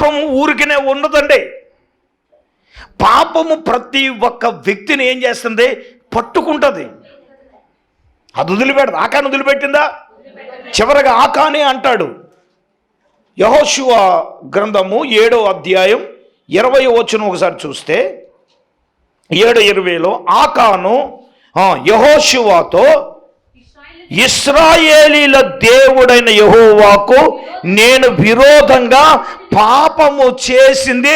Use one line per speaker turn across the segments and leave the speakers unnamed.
పాపము ఊరికనే ఉండదండి. పాపము ప్రతి ఒక్క వ్యక్తిని ఏం చేస్తుంది? పట్టుకుంటుంది. అది వదిలిపెడదు. ఆకాను వదిలిపెట్టిందా? చివరగా ఆకానే అంటాడు. యెహోషువ గ్రంథము 7వ అధ్యాయం 20వ వచనం ఒకసారి చూస్తే 7:20 ఆకాను యెహోషువతో, ఇశ్రాయేలీల దేవుడైన యెహోవాకు నేను విరోధంగా పాపము చేసింది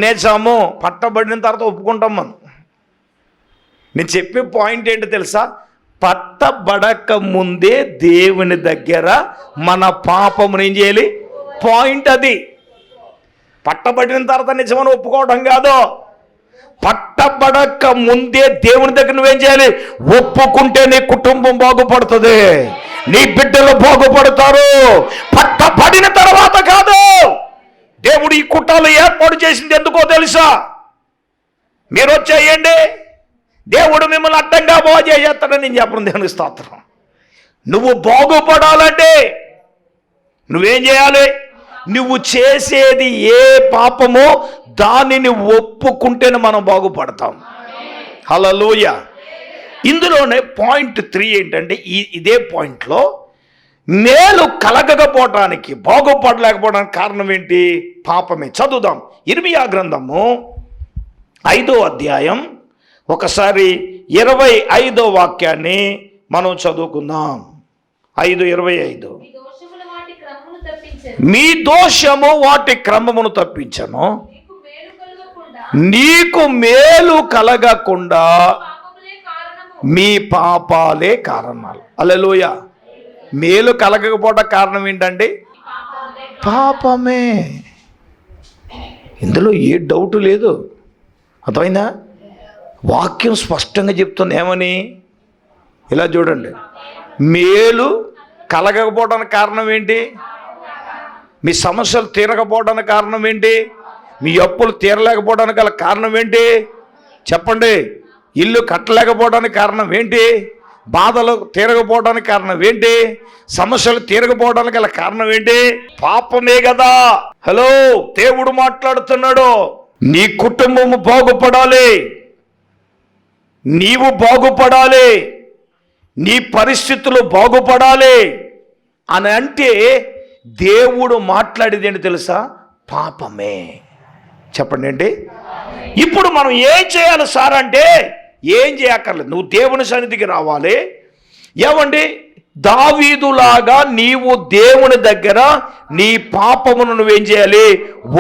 నిజము. పట్టబడిన తర్వాత ఒప్పుకుంటాం మనం. నేను చెప్పే పాయింట్ ఏంటో తెలుసా? పట్టబడక ముందే దేవుని దగ్గర మన పాపమును ఏం చేయాలి? పాయింట్ అది. పట్టబడిన తర్వాత నిజమని ఒప్పుకోవడం కాదు. పట్టబడక ముందే దేవుని దగ్గర నువ్వేం చేయాలి? ఒప్పుకుంటే నీ కుటుంబం బాగుపడుతుంది, నీ బిడ్డలు బాగుపడతారు. పట్టబడిన తర్వాత కాదు. దేవుడు ఈ కుట్రలు ఏర్పాటు చేసింది ఎందుకో తెలుసా? మీరు వచ్చేయండి, దేవుడు మిమ్మల్ని అడ్డంగా బాగు చేసేస్తాడని నేను చెప్పను. దేవునికి స్తోత్రం. నువ్వు బాగుపడాలంటే నువ్వేం చేయాలి? నువ్వు చేసేది ఏ పాపమో దానిని ఒప్పుకుంటేనే మనం బాగుపడతాం. హల్లెలూయా. ఇందులోనే పాయింట్ 3 ఏంటంటే ఇదే పాయింట్లో మేలు కలగకపోవటానికి, బాగుపడలేకపోవడానికి కారణం ఏంటి? పాపమే. చదువుదాం. ఇర్మియా గ్రంథము 5వ అధ్యాయం ఒకసారి 25వ వాక్యాన్ని మనం చదువుకుందాం. 5:25. మీ దోషము వాటి క్రమమును తప్పించను, నీకు మేలు కలగకుండా మీ పాపాలే కారణాలు. హల్లెలూయా. మేలు కలగకపోవడం కారణం ఏంటండి? పాపమే. ఇందులో ఏ డౌట్ లేదు. అర్థమైందా? వాక్యం స్పష్టంగా చెప్తుంది. ఏమని? ఇలా చూడండి. మేలు కలగకపోవడానికి కారణం ఏంటి? మీ సమస్యలు తీరకపోవడానికి కారణం ఏంటి? మీ అప్పులు తీరలేకపోవడానికి గల కారణం ఏంటి? చెప్పండి. ఇల్లు కట్టలేకపోవడానికి కారణం ఏంటి? బాధలు తీరకపోవడానికి కారణం ఏంటి? సమస్యలు తీరకపోవడానికి గల కారణం ఏంటి? పాపమే కదా. హలో, దేవుడు మాట్లాడుతున్నాడు. నీ కుటుంబము బాగుపడాలి, నీవు బాగుపడాలి, నీ పరిస్థితులు బాగుపడాలి అని అంటే దేవుడు మాట్లాడేది ఏంటి తెలుసా? పాపమే. చెప్పండి ఏంటి? ఇప్పుడు మనం ఏం చేయాలి సార్ అంటే ఏం చేయక్కర్లేదు. నువ్వు దేవుని సన్నిధికి రావాలి. ఏమండి? దావీదులాగా నీవు దేవుని దగ్గర నీ పాపమును నువ్వేం చేయాలి?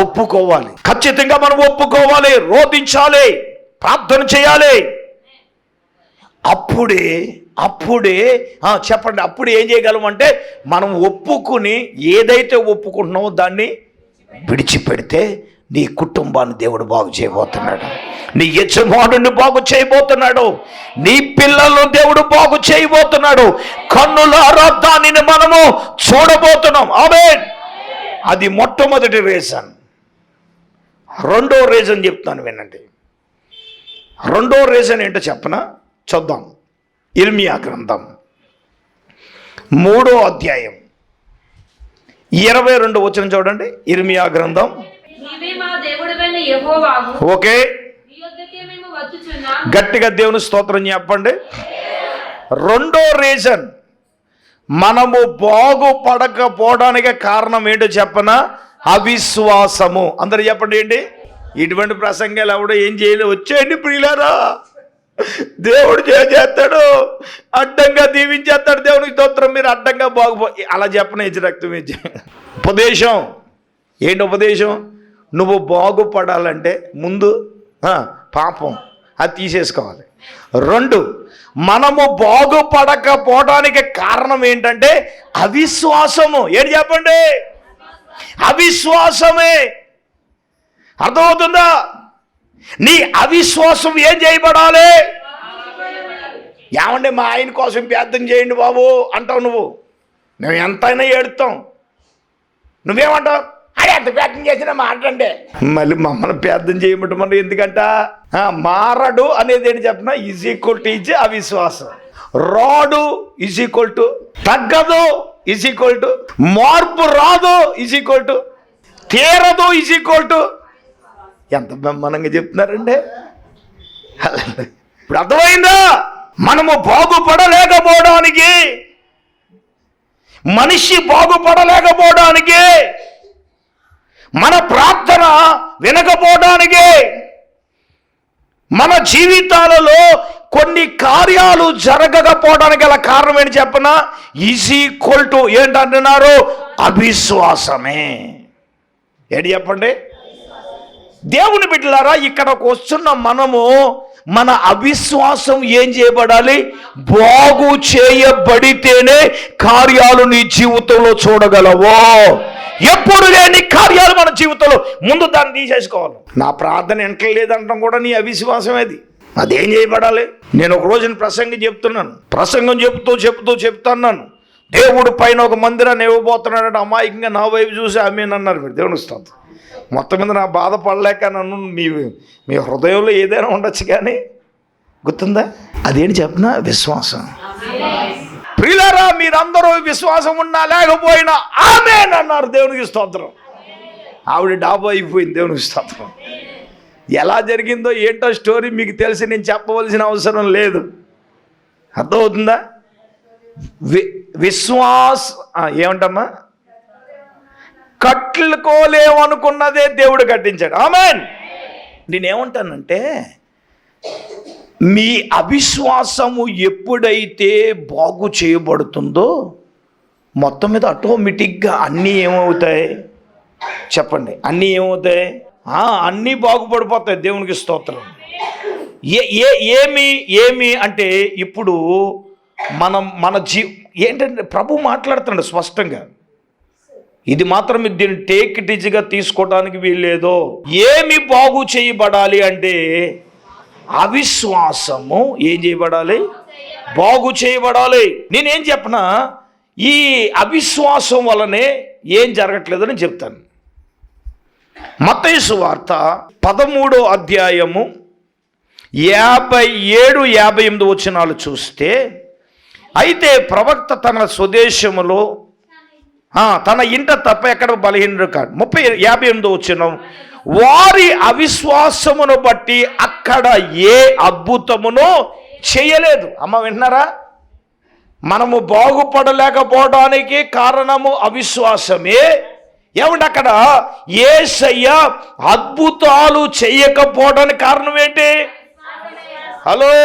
ఒప్పుకోవాలి. ఖచ్చితంగా మనం ఒప్పుకోవాలి, రోధించాలి, ప్రార్థన చేయాలి. అప్పుడే చెప్పండి, అప్పుడు ఏం చేయగలం అంటే మనం ఒప్పుకుని ఏదైతే ఒప్పుకుంటున్నామో దాన్ని విడిచిపెడితే నీ కుటుంబాన్ని దేవుడు బాగు చేయబోతున్నాడు, నీ యజమానుని బాగు చేయబోతున్నాడు, నీ పిల్లలను దేవుడు బాగు చేయబోతున్నాడు. కన్నులారా దానిని మనము చూడబోతున్నాం. ఆమేన్. అది మొట్టమొదటి రీజన్. రెండో రీజన్ చెప్తాను వినండి. రెండో రీజన్ ఏంటో చెప్పనా? చూద్దాం. ఇర్మియా గ్రంథం 3వ అధ్యాయం 22వ వచనం చూడండి. ఇర్మియా గ్రంథం. ఓకే, గట్టిగా దేవుని స్తోత్రం చెప్పండి. రెండో రీజన్ మనము బాగుపడకపోవడానికి కారణం ఏంటో చెప్పనా? అవిశ్వాసము. అందరు చెప్పండి ఏంటి? ఇటువంటి ప్రసంగాలు ఎవడో ఏం చేయలేదు. వచ్చేయండి ప్రియులారా, దేవుడు చేస్తాడు, అడ్డంగా దీవించేస్తాడు. దేవునికి స్తోత్రం. మీరు అడ్డంగా అలా చెప్పనే రక్తం ఇచ్చి ఉపదేశం ఏంటి? ఉపదేశం నువ్వు బాగుపడాలంటే ముందు పాపం అది తీసేసుకోవాలి. 2, మనము బాగుపడకపోవడానికి కారణం ఏంటంటే అవిశ్వాసము. ఏంటి చెప్పండి? అవిశ్వాసమే. అర్థమవుతుందా? నీ అవిశ్వాసం ఏం చేయబడాలి? ఏమంటే మా ఆయన కోసం ప్రార్థన చేయండి బాబు అంటావు నువ్వు. మేము ఎంతైనా ఏడుతాం. నువ్వేమంటావు? అదే ఎంత ప్రార్థన చేసినా మాట్లాడే మళ్ళీ మమ్మల్ని ప్రార్థన చేయమంటే మనం ఎందుకంట మారడు అనేది ఏంటి చెప్పిన? ఈజ్ ఈక్వల్ టు ఇజ్ అవిశ్వాసం. రాడు ఈజ్ ఈక్వల్ టు తగ్గదు ఈజ్ ఈక్వల్ టు మార్పు రాదు ఈజ్ ఈక్వల్ టు తీరదు ఈజ్ ఈక్వల్ టు ఎంత బ్రహ్మాండంగా చెప్తున్నారండి. ఇప్పుడు అర్థమైందా? మనము బాగుపడలేకపోవడానికి, మనిషి బాగుపడలేకపోవడానికి, మన ప్రార్థన వినకపోవడానికి, మన జీవితాలలో కొన్ని కార్యాలు జరగకపోవడానికి గల కారణం ఏంటి చెప్పనా? ఈజ్ ఈక్వల్ టు ఏంటంటున్నారు? అవిశ్వాసమే. ఏంటి చెప్పండి? దేవుని బిడ్డలారా, ఇక్కడకు వస్తున్న మనము మన అవిశ్వాసం ఏం చేయబడాలి? బాగు చేయబడితేనే కార్యాలు నీ జీవితంలో చూడగలవో. ఎప్పుడు లేని కార్యాలు మన జీవితంలో ముందు దాన్ని తీసేసుకోవాలి. నా ప్రార్థన వింటలేదంటాం కూడా నీ అవిశ్వాసం. అదేం చేయబడాలి? నేను ఒక రోజున ప్రసంగం చెప్తున్నాను. దేవుడు పైన ఒక మందిరాన్ని ఇవ్వబోతున్నాడు. అమాయకంగా నా వైపు చూసి ఆమేనన్నారు. మీరు దేవుని స్తోత్రం. మొత్తం మీద నా బాధపడలేక నన్ను మీ హృదయంలో ఏదైనా ఉండొచ్చు, కానీ గుర్తుందా? అదేంటి చెప్పిన? విశ్వాసం. ప్రియులారా, మీరందరూ విశ్వాసం ఉన్నా లేకపోయినా ఆమేన్ అన్నారు. దేవునికి స్తోత్రం. ఆవిడ డాబా అయిపోయింది. దేవునికి స్తోత్రం. ఎలా జరిగిందో ఏంటో స్టోరీ మీకు తెలిసి నేను చెప్పవలసిన అవసరం లేదు. అర్థమవుతుందా? ఏమంటమ్మా? కట్టుకోలేమనుకున్నదే దేవుడు కట్టించాడు. ఆమేన్. నేనేమంటానంటే, మీ అవిశ్వాసము ఎప్పుడైతే బాగు చేయబడుతుందో మొత్తం మీద ఆటోమేటిక్గా అన్నీ ఏమవుతాయి చెప్పండి? అన్నీ ఏమవుతాయి? అన్నీ బాగుపడిపోతాయి. దేవునికి స్తోత్రం. ఏమి అంటే ఇప్పుడు మన ఏంటంటే ప్రభు మాట్లాడుతున్నాడు స్పష్టంగా. ఇది మాత్రం దీన్ని టేక్ ఇట్ ఈజీగా తీసుకోవడానికి వీల్లేదో. ఏమి బాగు చేయబడాలి అంటే అవిశ్వాసము ఏం చేయబడాలి? బాగు చేయబడాలి. నేనేం చెప్పనా, ఈ అవిశ్వాసం వలనే ఏం జరగట్లేదని చెప్తాను. మత్తయి సువార్త 13వ అధ్యాయము 57-58 వచనాలు చూస్తే, అయితే ప్రవక్త తన స్వదేశములో తన ఇంట తప్ప ఎక్కడ బలహీనుడు కాదు. 58వ వచనం, వారి అవిశ్వాసమును బట్టి అక్కడ ఏ అద్భుతమును చేయలేదు. అమ్మ వింటున్నారా? మనము బాగుపడలేకపోవడానికి కారణము అవిశ్వాసమే. ఏమంటే అక్కడ యేసయ్య అద్భుతాలు చేయకపోవడానికి కారణం ఏంటి? హలో,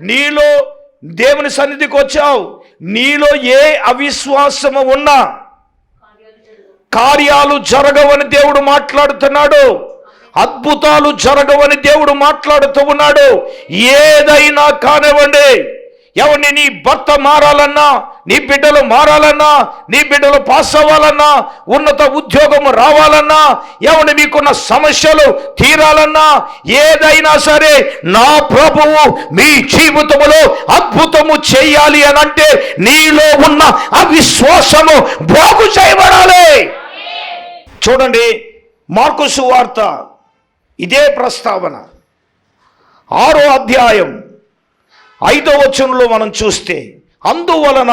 నీలో దేవుని సన్నిధికి వచ్చావు, నీలో ఏ అవిశ్వాసము ఉన్నా కార్యాలు జరగవని దేవుడు మాట్లాడుతున్నాడు. అద్భుతాలు జరగవని దేవుడు మాట్లాడుతూ ఉన్నాడు. ఏదైనా కానివ్వండి, ఎవరిని నీ భర్త మారాలన్నా, నీ బిడ్డలు మారాలన్నా, నీ బిడ్డలు పాస్ అవ్వాలన్నా, ఉన్నత ఉద్యోగము రావాలన్నా, ఎవరిని మీకున్న సమస్యలు తీరాలన్నా, ఏదైనా సరే నా ప్రభువు మీ జీవితములో అద్భుతము చేయాలి అని అంటే నీలో ఉన్న అవిశ్వాసము బాగు చేయబడాలి. చూడండి, మార్కు సువార్త ఇదే ప్రస్తావన 6వ అధ్యాయం 5వ వచనంలో మనం చూస్తే, అందువలన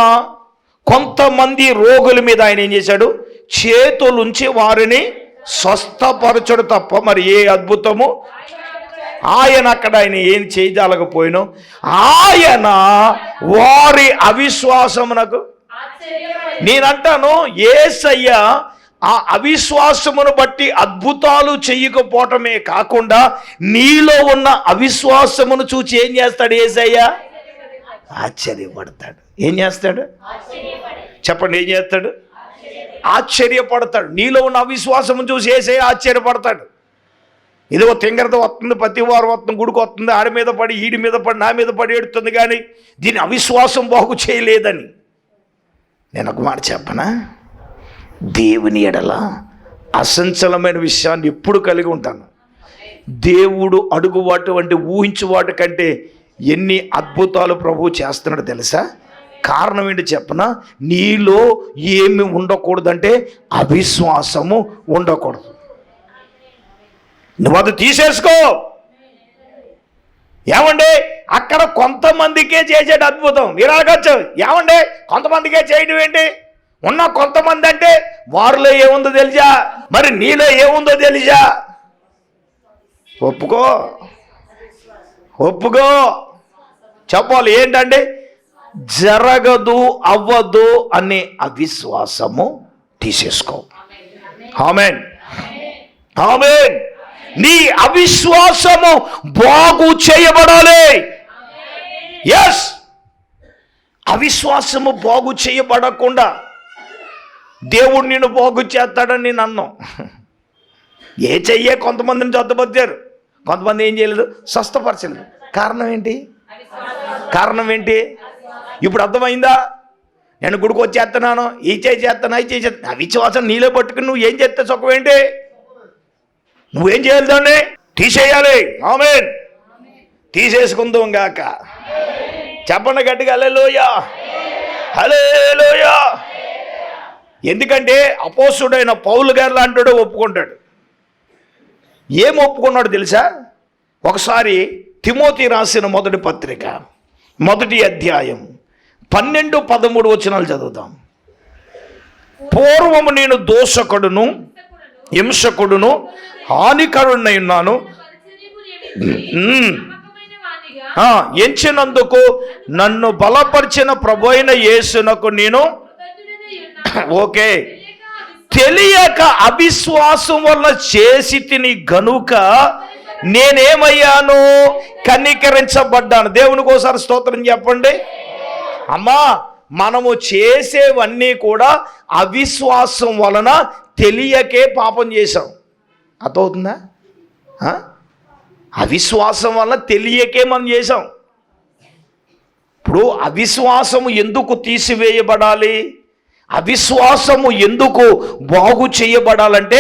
కొంతమంది రోగుల మీద ఆయన ఏం చేశాడు? చేతులుంచి వారిని స్వస్థపరచడు తప్ప మరి ఏ అద్భుతము ఆయన ఏం చేయజాలకపోయినో, ఆయన వారి అవిశ్వాసమునకు. నేనంటాను, యేసయ్య ఆ అవిశ్వాసమును బట్టి అద్భుతాలు చెయ్యకపోవటమే కాకుండా నీలో ఉన్న అవిశ్వాసమును చూచి ఏం చేస్తాడు యేసయ్య? ఆశ్చర్యపడతాడు. ఏం చేస్తాడు చెప్పండి? ఏం చేస్తాడు? ఆశ్చర్యపడతాడు. నీలో ఉన్న అవిశ్వాసము చూసి యేసయ్య ఆశ్చర్యపడతాడు. ఇదిగో తింగరతో వస్తుంది, ప్రతి వారం వస్తుంది, గుడికి వస్తుంది, ఆడి మీద పడి ఈడి మీద పడి నా మీద పడి ఏడుతుంది, కానీ దీని అవిశ్వాసం బాగు చేయలేదని. నేను ఒక మాట చెప్పనా? దేవుని ఎడల అసంచలమైన విషయాన్ని ఎప్పుడు కలిగి ఉంటాను. దేవుడు అడుగు వాటి ఊహించు వాటి కంటే ఎన్ని అద్భుతాలు ప్రభువు చేస్తున్నాడు తెలుసా? కారణం ఏంటి చెప్పనా? నీలో ఏమి ఉండకూడదంటే అవిశ్వాసము ఉండకూడదు. నువ్వు అది తీసేసుకో. ఏమండి, అక్కడ కొంతమందికే చేసేది అద్భుతం. మీరు అడగచ్చు, ఏమండి కొంతమందికే చేయడం ఏంటి? ఉన్న కొంతమంది అంటే వారిలో ఏముందో తెలుసా, మరి నీలో ఏముందో తెలుసా? ఒప్పుకో ఒప్పుకో చెప్పాలి. ఏంటంటే జరగదు అవ్వదు అనే అవిశ్వాసము తీసేసుకో. ఆమేన్ ఆమేన్. నీ అవిశ్వాసము బాగు చేయబడాలి. ఎస్, అవిశ్వాసము బాగు చేయబడకుండా దేవుడు నిన్ను బాగు చేస్తాడని నేను అన్నాం. ఏ చెయ్యే కొంతమందిని జద్దబద్దారు, కొంతమంది ఏం చేయలేదు, స్వస్థపరచలేదు. కారణం ఏంటి? కారణం ఏంటి? ఇప్పుడు అర్థమైందా? నేను గుడికి వచ్చేస్తున్నాను, ఈ చేస్తున్నాను, ఈ చేస్తాను. అవిశ్వాసం నీలో పట్టుకుని నువ్వు ఏం చేస్తే సుఖం ఏంటి? నువ్వేం చేయాలి? దాన్ని తీసేయాలి. ఆమేన్. తీసేసుకుందాం గాక. చెప్పండి గట్టిగా హల్లెలూయా హల్లెలూయా. ఎందుకంటే అపోస్తుడైన పౌలు గారు లాంటి ఒప్పుకుంటాడు. ఏం ఒప్పుకున్నాడు తెలుసా? ఒకసారి తిమోతి రాసిన మొదటి పత్రిక 1వ అధ్యాయం 12-13 వచనాలు చదువుదాం. పూర్వము నేను దోషకుడును హింసకుడును హానికరుణ్ణై ఉన్నాను, ఎంచినందుకు నన్ను బలపరిచిన ప్రభు అయిన యేసునకు నేను ఓకే తెలియక అవిశ్వాసం వల్ల చేసి తిని గనుక నేనేమయ్యాను? కనికరించబడ్డాను. దేవునికి ఒకసారి స్తోత్రం చెప్పండి. అమ్మా, మనము చేసేవన్నీ కూడా అవిశ్వాసం వలన తెలియకే పాపం చేశాం. అర్థమవుతుందా? అవిశ్వాసం వల్ల తెలియకే మనం చేశాం. ఇప్పుడు అవిశ్వాసము ఎందుకు తీసివేయబడాలి? అవిశ్వాసము ఎందుకు బాగు చేయబడాలంటే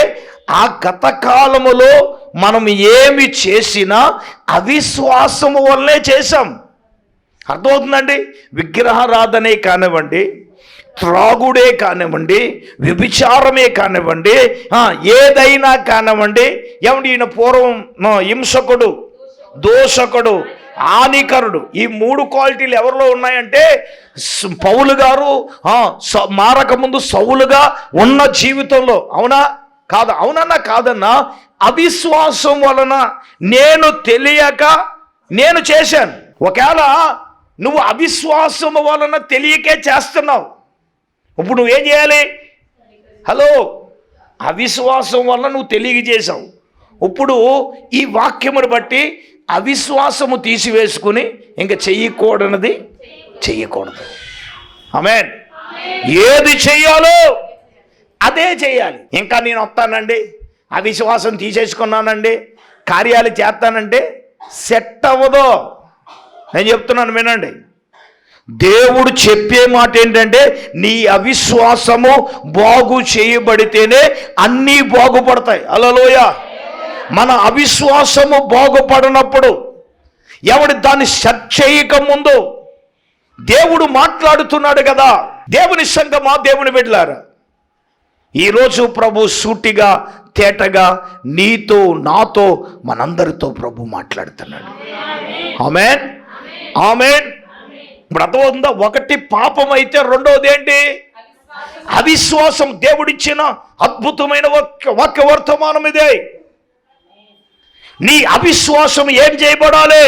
ఆ గత కాలములో మనం ఏమి చేసినా అవిశ్వాసము వల్లే చేశాం. అర్థమవుతుందండి? విగ్రహారాధనే కానివ్వండి, త్రాగుడే కానివ్వండి, వ్యభిచారమే కానివ్వండి, ఏదైనా కానివ్వండి. ఏమండి, ఈయన పూర్వం హింసకుడు, దోషకుడు, హానికరుడు. ఈ 3 క్వాలిటీలు ఎవరిలో ఉన్నాయంటే పౌలు గారు మారక ముందు సౌలుగా ఉన్న జీవితంలో. అవునా కాదా? అవునన్నా కాదన్నా, అవిశ్వాసం వలన నేను తెలియక నేను చేశాను. ఒకవేళ నువ్వు అవిశ్వాసం వలన తెలియకే చేస్తున్నావు, ఇప్పుడు నువ్వేం చేయాలి? హలో, అవిశ్వాసం వల్ల నువ్వు తెలియజేశావు. ఇప్పుడు ఈ వాక్యమును బట్టి అవిశ్వాసము తీసివేసుకుని ఇంకా చెయ్యకూడనిది చెయ్యకూడదు. ఆమేన్. ఏది చెయ్యాలో అదే చేయాలి. ఇంకా నేను వస్తానండి, అవిశ్వాసం తీసేసుకున్నానండి, కార్యాలు చేస్తానంటే సెట్ అవ్వదు. నేను చెప్తున్నాను వినండి. దేవుడు చెప్పే మాట ఏంటంటే నీ అవిశ్వాసము బాగు చేయబడితేనే అన్నీ బాగుపడతాయి. హల్లెలూయా. మన అవిశ్వాసము బాగుపడినప్పుడు ఎవడు దాన్ని సెట్ చేయక ముందు దేవుడు మాట్లాడుతున్నాడు కదా. దేవుని సంగమా, దేవుని బిడ్డలారా, ఈరోజు ప్రభు సూటిగా తేటగా నీతో నాతో మనందరితో ప్రభు మాట్లాడుతున్నాడు. ఆమేన్ ఆమేన్. ఇప్పుడు అర్థమవుతుందా? ఒకటి పాపం అయితే రెండవది ఏంటి? అవిశ్వాసం. దేవుడిచ్చిన అద్భుతమైన వాక్య వర్తమానం ఇదే. నీ అవిశ్వాసం ఏం చేయబడాలి?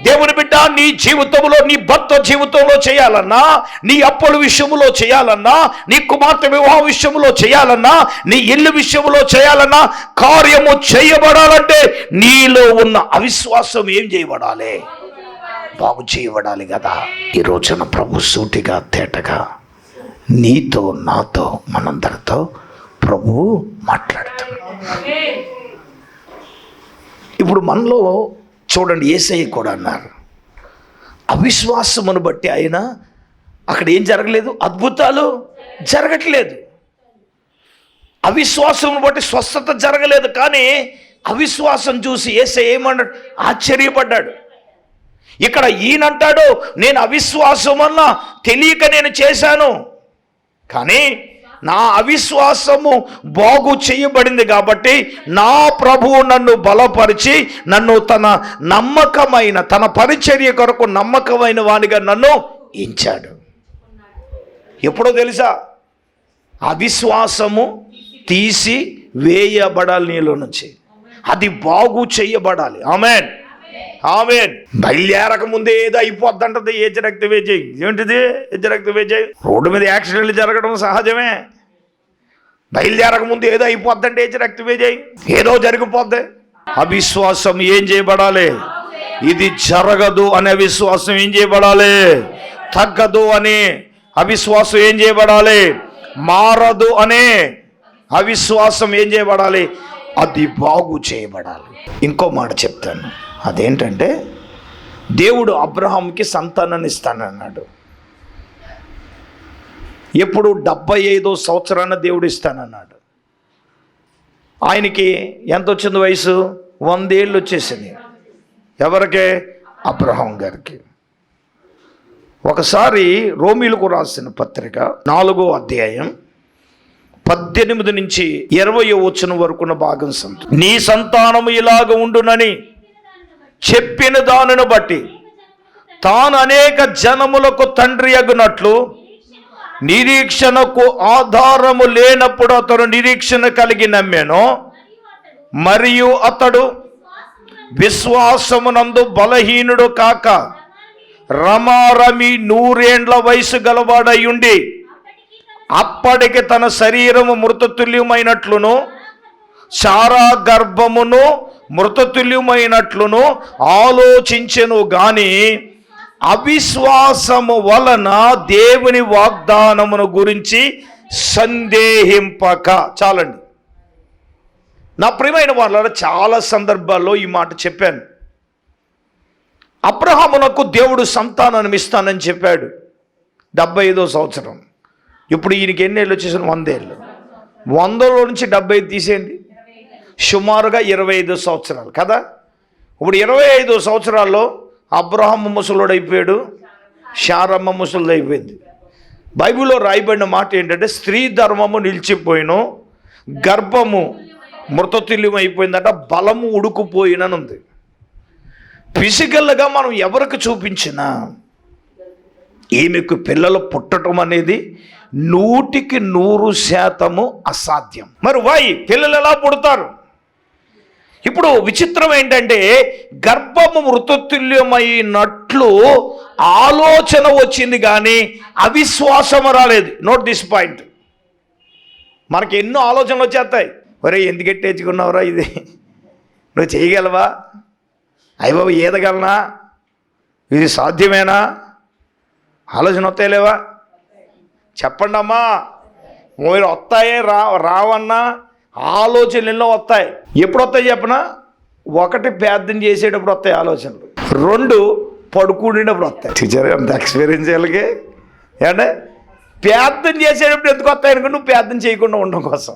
దేవుని బిడ్డ, నీ జీవితంలో, నీ భర్త జీవితంలో చేయాలన్నా, నీ అప్పుల విషయంలో చేయాలన్నా, నీ కుమార్తె వివాహ విషయంలో చేయాలన్నా, నీ ఇల్లు విషయంలో చేయాలన్నా, కార్యము చేయబడాలంటే నీలో ఉన్న అవిశ్వాసం ఏం చేయబడాలి? బాగు చేయబడాలి కదా. ఈ రోజున ప్రభు సూటిగా తేటగా నీతో నాతో మనందరితో ప్రభువు మాట్లాడుతున్నాడు. ఇప్పుడు మనలో చూడండి, యేసయ్య కూడా అన్నారు, అవిశ్వాసమును బట్టి ఆయన అక్కడ ఏం జరగలేదు, అద్భుతాలు జరగట్లేదు. అవిశ్వాసమును బట్టి స్వస్థత జరగలేదు. కానీ అవిశ్వాసం చూసి యేసయ్య ఏమన్నాడు? ఆశ్చర్యపడ్డాడు. ఇక్కడ ఈయనంటాడు, నేను అవిశ్వాసం వల్ల తెలియక నేను చేశాను, కానీ నా అవిశ్వాసము బాగు చేయబడింది కాబట్టి నా ప్రభువు నన్ను బలపరిచి నన్ను తన నమ్మకమైన, తన పరిచర్య కొరకు నమ్మకమైన వానిగా నన్ను ఎంచాడు. ఎప్పుడో తెలుసా? అవిశ్వాసము తీసి వేయబడాలి నీలో నుంచి, అది బాగు చేయబడాలి. ఆమేన్, ఆమేన్. బయలుదేరక ముందే ఏదో అయిపోద్దంటది ఏజ్ రక్త వేజయ్. ఏంటిది ఏజ్ రక్త వేజయ్? రోడ్డు మీద యాక్సిడెంట్లు జరగడం సహజమే. బయలుదేరక ముందు ఏదో అయిపోద్దంటే ఏజ్ రక్త వేజయ్, ఏదో జరిగిపోద్ది. అవిశ్వాసం ఏం చేయబడాలి? ఇది జరగదు అనే విశ్వాసం ఏం చేయబడాలి? తగ్గదు అనే అవిశ్వాసం ఏం చేయబడాలి? మారదు అనే అవిశ్వాసం ఏం చేయబడాలి? అది బాగు చేయబడాలి. ఇంకో మాట చెప్తాను, అదేంటంటే దేవుడు అబ్రహాంకి సంతానాన్ని ఇస్తానన్నాడు. ఎప్పుడు 75వ సంవత్సరాన దేవుడు ఇస్తానన్నాడు. ఆయనకి ఎంత వచ్చింది వయసు? 100 ఏళ్ళు వచ్చేసింది. ఎవరికే? అబ్రహాం గారికి. ఒకసారి రోమీలకు రాసిన పత్రిక 4వ అధ్యాయం 18 నుంచి 20 వచనం వరకున్న భాగం నీ సంతానము ఇలాగ ఉండునని చెప్పిన దానిని బట్టి తాను అనేక జనములకు తండ్రి అగునట్లు నిరీక్షణకు ఆధారము లేనప్పుడు అతడు నిరీక్షణ కలిగి నమ్మాను. మరియు అతడు విశ్వాసమునందు బలహీనుడు కాక రమారమి 100 ఏండ్ల వయసు గలవాడై ఉండి అప్పటికి తన శరీరము మృతతుల్యమైనట్లును సారా గర్భమును మృతతుల్యమైనట్లును ఆలోచించెను గాని అవిశ్వాసము వలన దేవుని వాగ్దానమును గురించి సందేహింపక. చాలండి. నా ప్రియమైన వాళ్ళ చాలా సందర్భాల్లో ఈ మాట చెప్పాను. అబ్రహామునకు దేవుడు సంతానాన్ని ఇస్తానని చెప్పాడు 75వ సంవత్సరం. ఇప్పుడు ఈయనకి ఎన్ని ఏళ్ళు వచ్చేసాను? 100 ఏళ్ళు. 100లో నుంచి 75 తీసేయండి, సుమారుగా 25 సంవత్సరాలు కదా. ఇప్పుడు 25 సంవత్సరాల్లో అబ్రహాము ముసలుడు అయిపోయాడు, శారమ్మ ముసలుడు అయిపోయింది. బైబిల్లో రాయబడిన మాట ఏంటంటే స్త్రీ ధర్మము నిలిచిపోయిను, గర్భము మృతతుల్యం అయిపోయిందట, బలము ఉడుకుపోయినని ఉంది. ఫిజికల్గా మనం ఎవరికి చూపించినా ఈమెకు పిల్లలు పుట్టడం అనేది 100% అసాధ్యం. మరి పిల్లలు ఎలా పుడతారు? ఇప్పుడు విచిత్రం ఏంటంటే గర్భము మృతతుల్యమైనట్లు ఆలోచన వచ్చింది కానీ అవిశ్వాసం రాలేదు. Note this point. మనకి ఎన్నో ఆలోచనలు వచ్చేస్తాయి. ఒరే ఎందుకు ఎట్టేసుకున్నావురా, ఇది నువ్వు చేయగలవా, అయ్యబాబు ఈదగలనా, ఇది సాధ్యమేనా, ఆలోచన వస్తాయిలేవా? చెప్పండి అమ్మా. మీరు వస్తాయే రావన్నా ఆలోచనలు ఎన్నో వస్తాయి. ఎప్పుడు వస్తాయి చెప్పనా? 1 ప్రార్థన చేసేటప్పుడు వస్తాయి ఆలోచనలు, 2 పడుకునేటప్పుడు వస్తాయి. టీచర్ అంత ఎక్స్పీరియన్స్ వాళ్ళకి ఏంటంటే ప్రార్థన చేసేటప్పుడు ఎందుకు వస్తాయి అనుకో, నువ్వు ప్రార్థన చేయకుండా ఉండడం కోసం.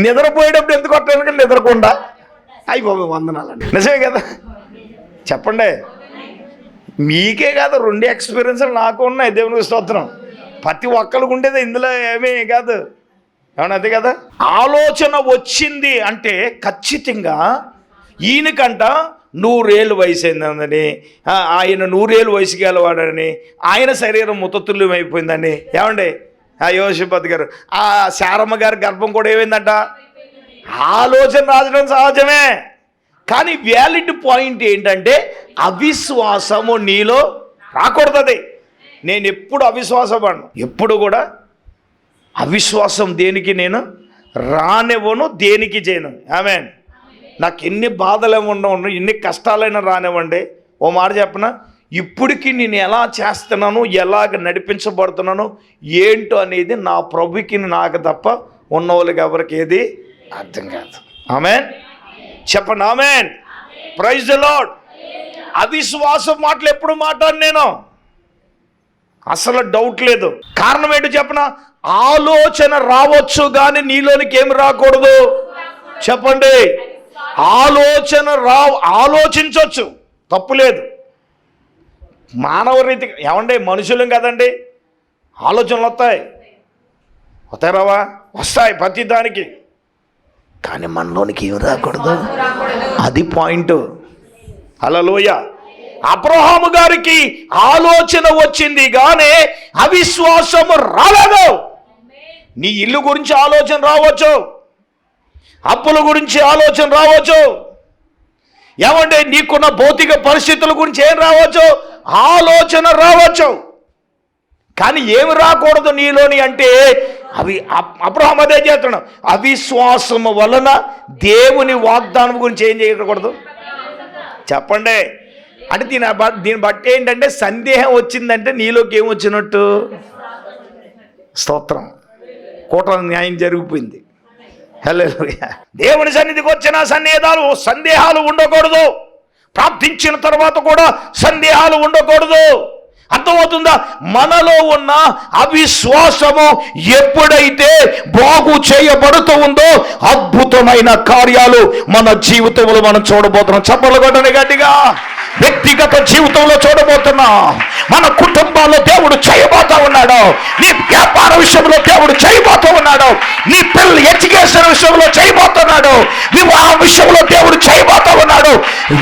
నిద్రపోయేటప్పుడు ఎందుకు వస్తాయి అనుకో, నిద్రకుండా అయిపోయి వందనాలండి. నిజమే కదా? చెప్పండి. మీకే కాదు, 2 ఎక్స్పీరియన్స్లు నాకు ఉన్నాయి. దేవునికి స్తోత్రం. ప్రతి ఒక్కరికి ఉండేది, ఇందులో ఏమీ కాదు. ఏమన్నా అంతే కదా? ఆలోచన వచ్చింది అంటే ఖచ్చితంగా ఈయనకంట 100 ఏళ్ళు వయసు అయిందని, ఆయన 100 ఏళ్ళు వయసు గలవాడని, ఆయన శరీరం మృతతుల్యం అయిపోయిందని. ఏమండి యోషపతి గారు, ఆ శారమ్మ గారి గర్భం కూడా ఏమైందంట? ఆలోచన రాజడం సహజమే, కానీ వ్యాలిడ్ పాయింట్ ఏంటంటే అవిశ్వాసము నీలో రాకూడదు. నేను ఎప్పుడు అవిశ్వాసపడను, ఎప్పుడు కూడా అవిశ్వాసం దేనికి నేను రానివ్వను, దేనికి చేయను. ఆమేన్. నాకు ఎన్ని బాధలు ఉండవు, ఎన్ని కష్టాలైనా రానివ్వండి. ఓ మాట చెప్పనా, ఇప్పటికీ నేను ఎలా చేస్తున్నాను, ఎలాగ నడిపించబడుతున్నాను ఏంటో అనేది నా ప్రభుకి నాకు తప్ప ఉన్న వాళ్ళకి ఎవరికి ఏది అర్థం కాదు. ఆమేన్ చెప్పండి. ఆమేన్. Praise the Lord. అవిశ్వాసం మాటలు ఎప్పుడు మాట్లాడు నేను, అసలు డౌట్ లేదు. కారణం ఏంటో చెప్పనా? ఆలోచన రావచ్చు కానీ నీలోనికి ఏమి రాకూడదు. చెప్పండి. ఆలోచన ఆలోచించవచ్చు, తప్పులేదు. మానవ రీతి ఏమండి, మనుషులం కదండి, ఆలోచనలు వస్తాయి రావా? వస్తాయి ప్రతి దానికి. కానీ మనలోనికి ఏమి రాకూడదు, అది పాయింట్. హల్లెలూయా. అబ్రహాము గారికి ఆలోచన వచ్చింది కానీ అవిశ్వాసము రాలేదు. నీ ఇల్లు గురించి ఆలోచన రావచ్చు, అప్పుల గురించి ఆలోచన రావచ్చు, ఏమంటే నీకున్న భౌతిక పరిస్థితుల గురించి ఏం రావచ్చు, ఆలోచన రావచ్చు. కానీ ఏమి రాకూడదు నీలోని అంటే అబ్రహాము అదే చేస్తున్నాడు, అవిశ్వాసము వలన దేవుని వాగ్దానం గురించి ఏం చేయకూడదు చెప్పండి. అంటే దీన్ని బట్టి ఏంటంటే సందేహం వచ్చిందంటే నీలోకి ఏమొచ్చినట్టు, స్తోత్రం, కూటమి న్యాయం జరిగిపోయింది. హల్లెలూయా. దేవుని సన్నిధికి వచ్చిన సందేహాలు ఉండకూడదు. ప్రార్థించిన తర్వాత కూడా సందేహాలు ఉండకూడదు. అర్థమవుతుందా? మనలో ఉన్న అవిశ్వాసము ఎప్పుడైతే బాగు చేయబడుతూ ఉందో అద్భుతమైన కార్యాలు మన జీవితంలో మనం చూడబోతున్నాం. చప్పట్లు కొట్టండి గట్టిగా. వ్యక్తిగత జీవితంలో చూడబోతున్నా, మన కుటుంబాల్లో దేవుడు చేయబోతా ఉన్నాడు. నీ వ్యాపార విషయంలో దేవుడు చేయబోతూ ఉన్నాడు. నీ పిల్లల ఎడ్యుకేషన్ విషయంలో చేయబోతున్నాడు. వివాహ విషయంలో దేవుడు చేయబోతూ ఉన్నాడు.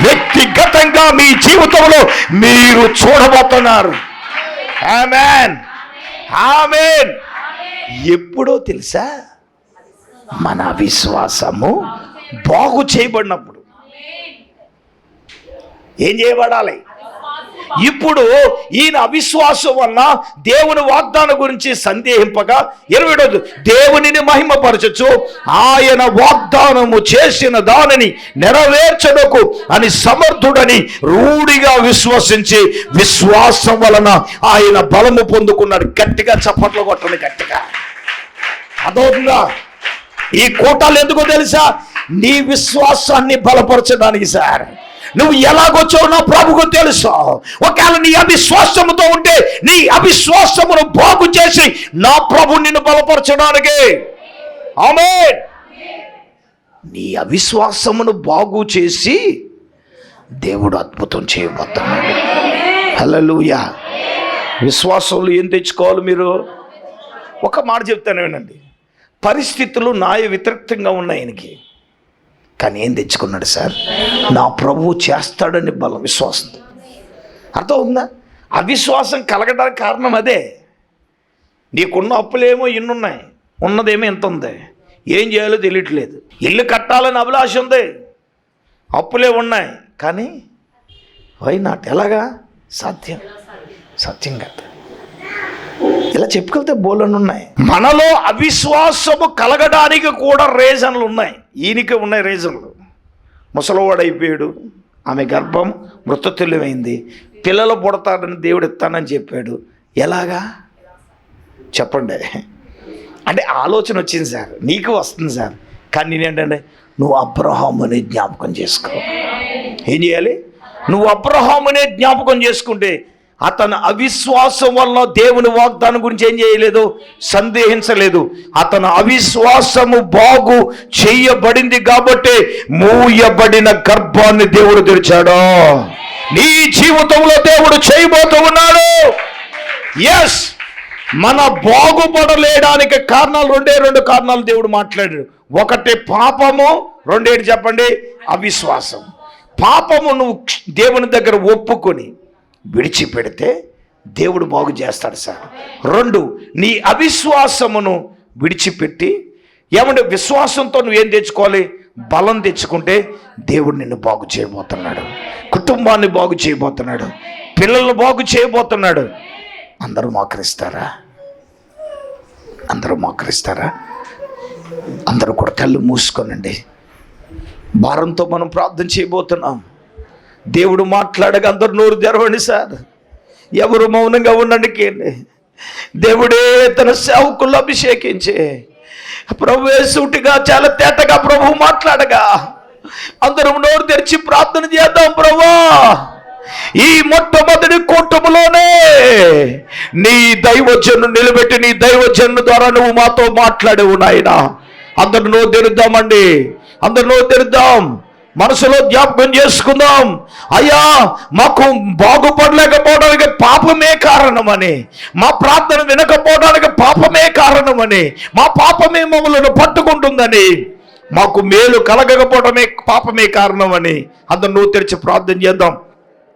వ్యక్తిగతంగా మీ జీవితంలో మీరు చూడబోతున్నారు. ఆమేన్, ఆమేన్. ఎప్పుడో తెలుసా? మన విశ్వాసము బాగు చేయబడినప్పుడు. ఏం చేయబడాలి? ఇప్పుడు ఈయన అవిశ్వాసం వల్ల దేవుని వాగ్దానం గురించి సందేహింపగా 20 దేవునిని మహిమపరచచ్చు, ఆయన వాగ్దానము చేసిన దానిని నెరవేర్చడకు అని సమర్థుడని రూఢిగా విశ్వసించి విశ్వాసం వలన ఆయన బలము పొందుకున్నాడు. గట్టిగా చప్పట్లు కొట్టండి గట్టిగా. అదవుతుందా? ఈ కూటాలు ఎందుకో తెలుసా? నీ విశ్వాసాన్ని బలపరచడానికి సార్. నువ్వు ఎలాగొచ్చావు నా ప్రభుకు తెలుసు. ఒకవేళ నీ అవిశ్వాసముతో ఉంటే నీ అవిశ్వాసమును బాగు చేసి నా ప్రభు నిన్ను బలపరచడానికి. ఆమేన్. నీ అవిశ్వాసమును బాగు చేసి దేవుడు అద్భుతం చేయబోతున్నాడు. హల్లెలూయా. విశ్వాసంలో ఏం తెచ్చుకోవాలి మీరు? ఒక మాట చెప్తాను వినండి. పరిస్థితులు న్యాయ వ్యతిరేకంగా ఉన్నాయి ఆయనకి, కానీ ఏం తెచ్చుకున్నాడు సార్? నా ప్రభువు చేస్తాడని బలం, విశ్వాసం. అర్థం ఉందా? అవిశ్వాసం కలగడానికి కారణం అదే. నీకున్న అప్పులేమో ఇన్నున్నాయి, ఉన్నదేమో ఎంత ఉంది, ఏం చేయాలో తెలియట్లేదు. ఇల్లు కట్టాలని అభిలాష ఉంది, అప్పులే ఉన్నాయి, కానీ వై నాట్? ఎలాగా సాధ్యం? సత్యం కాదు. ఇలా చెప్పుకెళ్తే బోలన్నీ ఉన్నాయి. మనలో అవిశ్వాసము కలగడానికి కూడా రీజన్లు ఉన్నాయి. ఈయనకే ఉన్నాయి రీజన్లు. ముసలివాడైపోయాడు, ఆమె గర్భం మృతతుల్యమైంది, పిల్లలు పుడతాడని దేవుడు ఇస్తానని చెప్పాడు. ఎలాగా చెప్పండి? అంటే ఆలోచన వచ్చింది సార్, నీకు వస్తుంది సార్. కానీ నేనేంటంటే నువ్వు అబ్రహామునే జ్ఞాపకం చేసుకో. ఏం చేయాలి? నువ్వు అబ్రహామునే జ్ఞాపకం చేసుకుంటే అతను అవిశ్వాసం వల్ల దేవుని వాగ్దానం గురించి ఏం చేయలేదు, సందేహించలేదు. అతను అవిశ్వాసము బాగు చేయబడింది కాబట్టి మూయబడిన గర్భాన్ని దేవుడు తెరిచాడు. నీ జీవితంలో దేవుడు చేయబోతూ ఉన్నాడు. ఎస్, మన బాగుపడలేడానికి కారణాలు రెండు కారణాలు దేవుడు మాట్లాడాడు. ఒకటి పాపము, రెండేటి చెప్పండి, అవిశ్వాసం. పాపము నువ్వు దేవుని దగ్గర ఒప్పుకొని విడిచిపెడితే దేవుడు బాగు చేస్తాడు సార్. 2, నీ అవిశ్వాసమును విడిచిపెట్టి ఏమంటే విశ్వాసంతో నువ్వేం తెచ్చుకోవాలి? బలం తెచ్చుకుంటే దేవుడు నిన్ను బాగు చేయబోతున్నాడు, కుటుంబాన్ని బాగు చేయబోతున్నాడు, పిల్లలను బాగు చేయబోతున్నాడు. అందరూ మోకరిస్తారా? అందరూ మోకరిస్తారా? అందరూ కూడా కళ్ళు మూసుకోనండి. భారంతో మనం ప్రార్థన చేయబోతున్నాం. దేవుడు మాట్లాడగా అందరు నోరు తెరవండి సార్. ఎవరు మౌనంగా ఉండండి. దేవుడే తన సేవకులు అభిషేకించే ప్రభువే సూటిగా చాలా తేటగా ప్రభు మాట్లాడగా అందరం నోరు తెరిచి ప్రార్థన చేద్దాం. ప్రభువా, ఈ మొట్టమొదటి కూటములోనే నీ దైవజను నిలబెట్టి నీ దైవజను ద్వారా నువ్వు మాతో మాట్లాడేవు నాయనా. అందరు నోరు తెరుద్దామండి, అందరు నోరు తెరుద్దాం. మనసులో జ్ఞాపకం చేసుకుందాం. అయ్యా, మాకు బాగుపడలేకపోవడానికి పాపమే కారణమని, మా ప్రార్థన వినకపోవడానికి పాపమే కారణమని, మా పాపమే మమ్మల్ని పట్టుకుంటుందని, మాకు మేలు కలగకపోవడమే పాపమే కారణమని అందరూ నువ్వు తెరిచి ప్రార్థన చేద్దాం.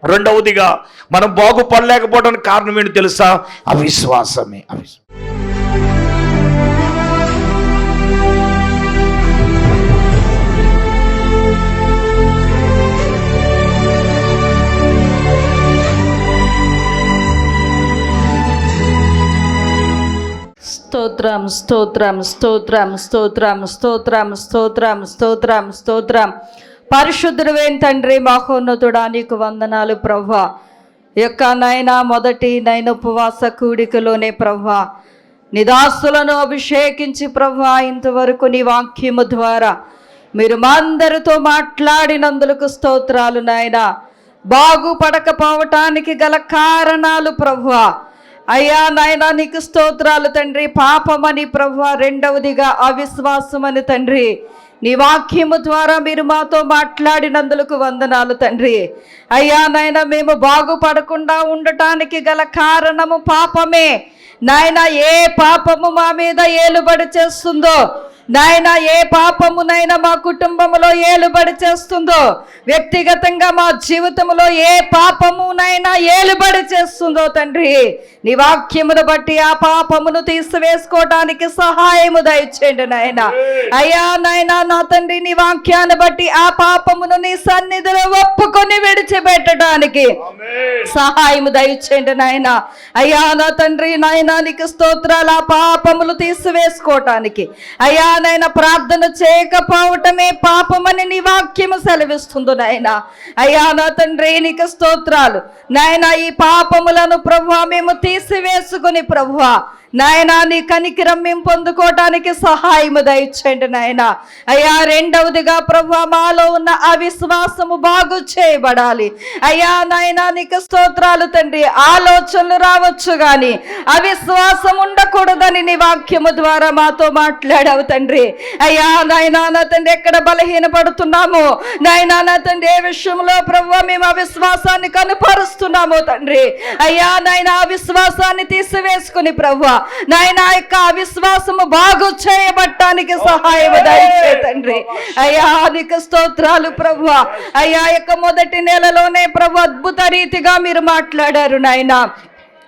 రెండవదిగా మనం బాగుపడలేకపోవడానికి కారణం ఏంటి తెలుసా? అవిశ్వాసమే.
స్తోత్రం స్తోత్రం స్తోత్రం స్తోత్రం స్తోత్రం స్తోత్రం స్తోత్రం స్తోత్రం. పరిశుద్ధుడైన తండ్రి, మహోన్నతుడా, నీకు వందనాలు ప్రభువా. యొక్క నైనా మొదటి ఉపవాస కూడికలోనే ప్రభువా నిదాసులను అభిషేకించి ప్రభువా ఇంతవరకు నీ వాక్యము ద్వారా మీరు మా అందరితో మాట్లాడినందుకు స్తోత్రాలు నాయనా. బాగుపడకపోవటానికి గల కారణాలు ప్రభువా అయ్యా నాయనా నీకు స్తోత్రాలు తండ్రి. పాపమని ప్రభువా, రెండవదిగా అవిశ్వాసమని తండ్రి నీ వాక్యము ద్వారా మీరు మాతో మాట్లాడినందుకు వందనాలు తండ్రి. అయ్యా నాయన మేము బాగుపడకుండా ఉండటానికి గల కారణము పాపమే నాయన. ఏ పాపము మా మీద ఏలుబడి చేస్తుందో నాయన, ఏ పాపమునైనా మా కుటుంబంలో ఏలుబడి చేస్తుందో, వ్యక్తిగతంగా మా జీవితంలో ఏ పాపమునైనా ఏలుబడి చేస్తుందో తండ్రి, నీ వాక్యమును బట్టి ఆ పాపమును తీసివేసుకోవటానికి సహాయము దయచేయండి నాయన. అయ్యా నాయన నా తండ్రి, నీ వాక్యాన్ని బట్టి ఆ పాపమును నీ సన్నిధిలో ఒప్పుకొని విడిచిపెట్టడానికి సహాయము దయచేయండి నాయన. అయ్యా నా తండ్రి నాయన నీకు స్తోత్రాలు. ఆ పాపములు తీసివేసుకోవటానికి అయ్యా నాయన ప్రార్థన చేయకపోవటమే పాపమని నీ వాక్యము సెలవిస్తుంది నాయన. అయ్యా నా తండ్రి నీకు స్తోత్రాలు నాయన. ఈ పాపములను ప్రభువా మేము తీసివేసుకుని ప్రభువా నాయన నీ కనికరం మేము పొందుకోవటానికి సహాయము దయచేయండి నాయన. అయ్యా రెండవదిగా ప్రభువా మాలో ఉన్న అవిశ్వాసము బాగు చేయబడాలి. అయ్యా నాయన నీకు స్తోత్రాలు తండ్రి. ఆలోచనలు రావచ్చు కానీ అవిశ్వాసం ఉండకూడదని నీ వాక్యము ద్వారా మాతో మాట్లాడావు తండ్రి. అయ్యా నాయన నా తండ్రి ఎక్కడ బలహీనపడుతున్నామో నాయన నా తండ్రి, ఏ విషయంలో ప్రభువా మేము అవిశ్వాసాన్ని కనుపరుస్తున్నామో తండ్రి, అయ్యా నాయన అవిశ్వాసాన్ని తీసివేసుకుని ప్రభువా నాయన యొక్క అవిశ్వాసము బాగు చేయబట్టానికి సహాయం దయచే తండ్రి. అయ్యా నీకు స్తోత్రాలు ప్రభువా. అయ్యా యొక్క మొదటి నెలలోనే ప్రభు అద్భుత రీతిగా మీరు మాట్లాడారు నాయన.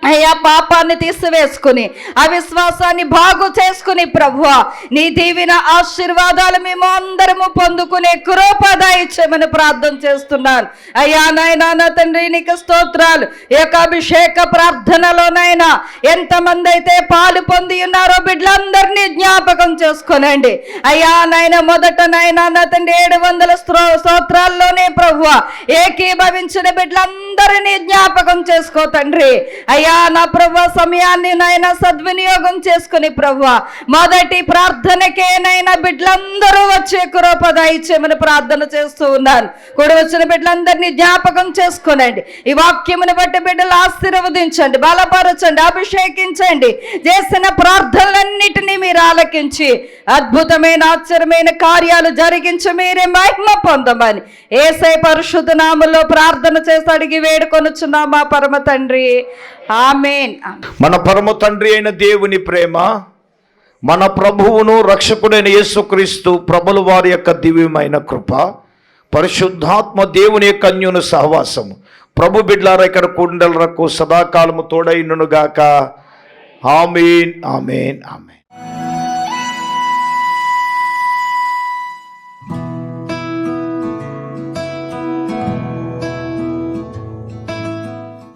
అయ్యా పాపాన్ని తీసివేసుకుని అవిశ్వాసాన్ని బాగు చేసుకుని ప్రభువా నీ దీవెన ఆశీర్వాదాలు మేము అందరము పొందుకునే కృప దయచేయమని ప్రార్థన చేస్తున్నాను. అయ్యా నాయనా నా తండ్రి నీకు స్తోత్రాలు. ఈ యొక్క అభిషేక ప్రార్థనలోనైనా ఎంతమంది అయితే పాలు పొంది ఉన్నారో బిడ్డలందరినీ జ్ఞాపకం చేసుకోనండి. అయ్యా నాయన మొదట నాయనా నా తండ్రి 700 స్తోత్రాల్లోనే ప్రభువా ఏకీభవించిన బిడ్డలందరినీ జ్ఞాపకం చేసుకో తండ్రి. అయ్యా నా ప్రభువా సమయాన్ని నాయన సద్వినియోగం చేసుకుని ప్రభువా మొదటి ప్రార్థనకే నైనా బిడ్డలందరూ వచ్చే కృప దయచేయమని ప్రార్థన చేస్తూ ఉన్నాను. కూడి వచ్చిన బిడ్డలందరినీ జ్ఞాపకం చేసుకోనండి. ఈ వాక్యమును బట్టి బిడ్డలు ఆశీర్వదించండి, బలపరచండి, అభిషేకించండి. చేసిన ప్రార్థనలన్నిటినీ మీరు ఆలకించి అద్భుతమైన ఆశ్చర్యమైన కార్యాలు జరిగించి మీరే మహిమ పొందమని యేసయ్య పరిశుద్ధ నామములో ప్రార్థన చేసి అడిగి వేడుకొనుచున్నాం మా పరమ తండ్రి, ఆమేన్.
మన పరమ తండ్రి అయిన దేవుని ప్రేమ, మన ప్రభువును రక్షకుడైన యేసుక్రీస్తు ప్రభుల వారి యొక్క దివ్యమైన కృప, పరిశుద్ధాత్మ దేవుని యొక్క అన్యోన్య సహవాసము ప్రభు బిడ్డలారా ఇక్కడ కుండలకు సదాకాలము తోడైనను గాక. ఆమేన్ ఆమేన్ ఆమేన్.